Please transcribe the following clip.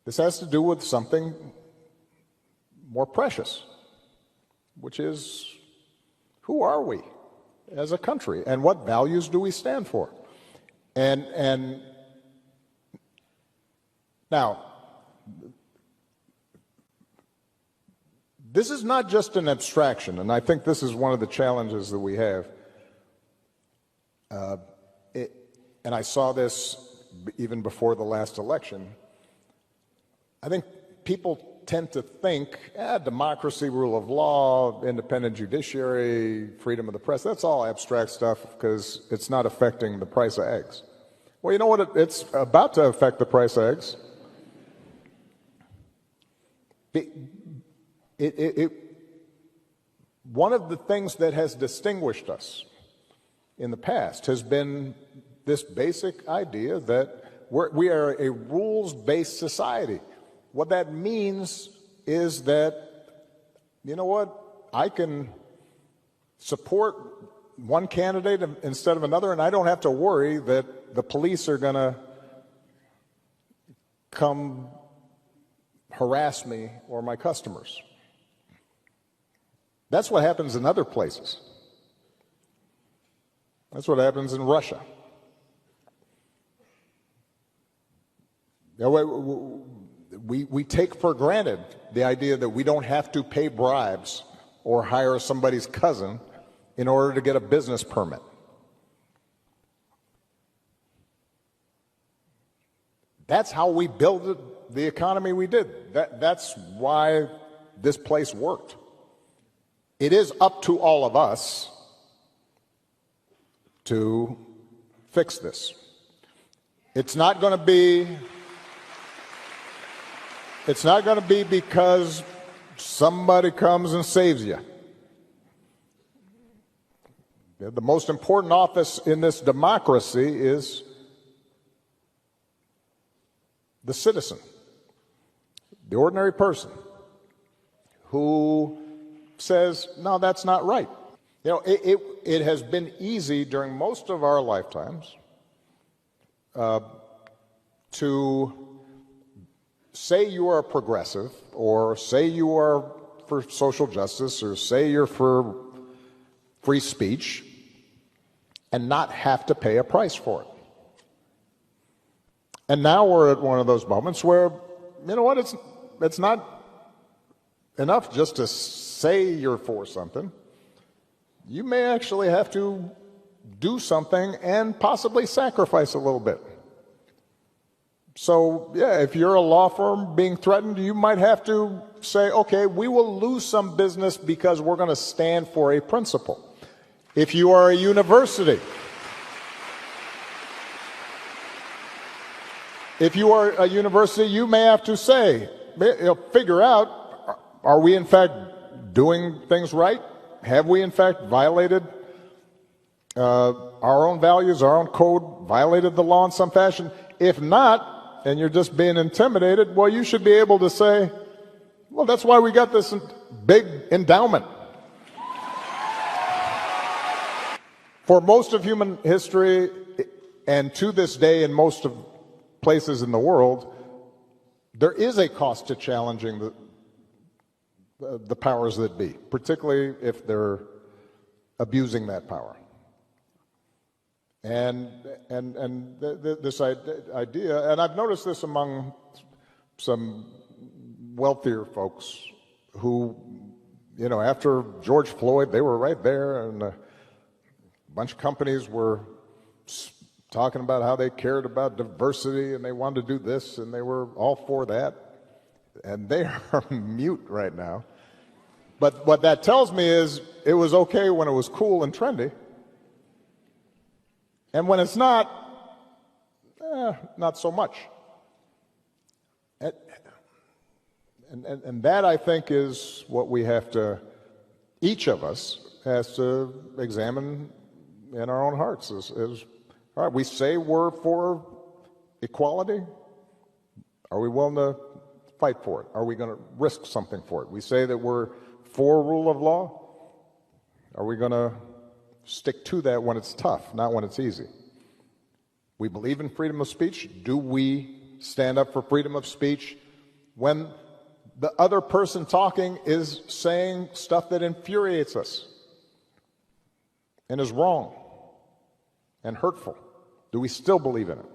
This has to do with something more precious, which is, who are we as a country, and what values do we stand for? And now, this is not just an abstraction, and I think this is one of the challenges that we have. And I saw this even before the last election. I think people tend to think, democracy, rule of law, independent judiciary, freedom of the press, that's all abstract stuff because it's not affecting the price of eggs. Well, you know what? It's about to affect the price of eggs. One of the things that has distinguished us in the past has been this basic idea that we are a rules-based society. What that means is that, you know what, I can support one candidate instead of another, and I don't have to worry that the police are going to come harass me or my customers. That's what happens in other places. That's what happens in Russia. We take for granted the idea that we don't have to pay bribes or hire somebody's cousin in order to get a business permit. That's how we built the economy we did. That's why this place worked. It is up to all of us to fix this. It's not going to be because somebody comes and saves you. The most important office in this democracy is the citizen, the ordinary person who says, no, that's not right. You know, it has been easy during most of our lifetimes to say you are a progressive, or say you are for social justice, or say you're for free speech, and not have to pay a price for it. And now we're at one of those moments where, you know what, it's not enough just to say you're for something. You may actually have to do something and possibly sacrifice a little bit. So, yeah, if you're a law firm being threatened, you might have to say, okay, we will lose some business because we're going to stand for a principle. If you are a university, you may have to say, figure out, are we in fact doing things right? Have we in fact violated our own values, our own code, violated the law in some fashion? If not, and you're just being intimidated, well, you should be able to say, well, that's why we got this big endowment. For most of human history, and to this day in most of places in the world, there is a cost to challenging the powers that be, particularly if they're abusing that power. And this idea, and I've noticed this among some wealthier folks who, you know, after George Floyd, they were right there, and a bunch of companies were talking about how they cared about diversity and they wanted to do this and they were all for that, and they are mute right now. But what that tells me is it was okay when it was cool and trendy. And when it's not, not so much. And that, I think, is what we have to, each of us has to examine in our own hearts. Is all right, we say we're for equality. Are we willing to fight for it? Are we going to risk something for it? We say that we're for rule of law. Are we going to stick to that when it's tough, not when it's easy? We believe in freedom of speech. Do we stand up for freedom of speech when the other person talking is saying stuff that infuriates us and is wrong and hurtful? Do we still believe in it?